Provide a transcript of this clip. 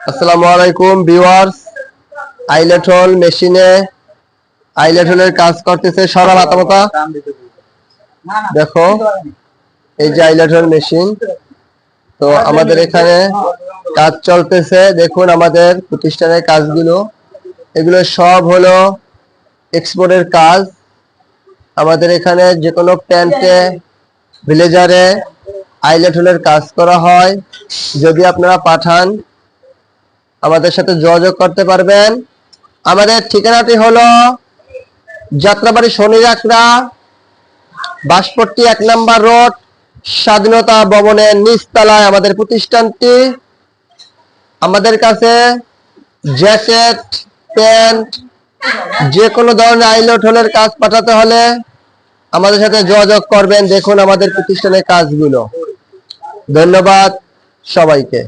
আসসালামু আলাইকুম viewers. Eyelet whole মেশিনে আইলেট হোলের কাজ করতেছে সারা মাথা। দেখো এই যে আইলেট হোল মেশিন, তো আমাদের এখানে কাজ চলতেছে। দেখুন আমাদের প্রতিষ্ঠানের কাজগুলো, এগুলো সব হলো এক্সপোর্টের কাজ। আমাদের এখানে যে কোনো প্যান্টে ব্লেজারে আইলেট হোলের কাজ করা হয়। যদি আপনারা পাঠান আমাদের সাথে যোগাযোগ করতে পারবেন। আমাদের ঠিকানাটি হলো যাত্রাবাড়ি শনিরাকড়া, বাঁশপট্টি 1 নম্বর রোড, স্বাধীনতা ভবনের নিচতলায় আমাদের প্রতিষ্ঠানটি। আমাদের কাছে জ্যাকেট, প্যান্ট, যে কোনো ধরনের আইলেট হোলের কাজ পাঠাতে হলে আমাদের সাথে যোগাযোগ করবেন। দেখুন আমাদের প্রতিষ্ঠানের কাজগুলো। ধন্যবাদ সবাইকে।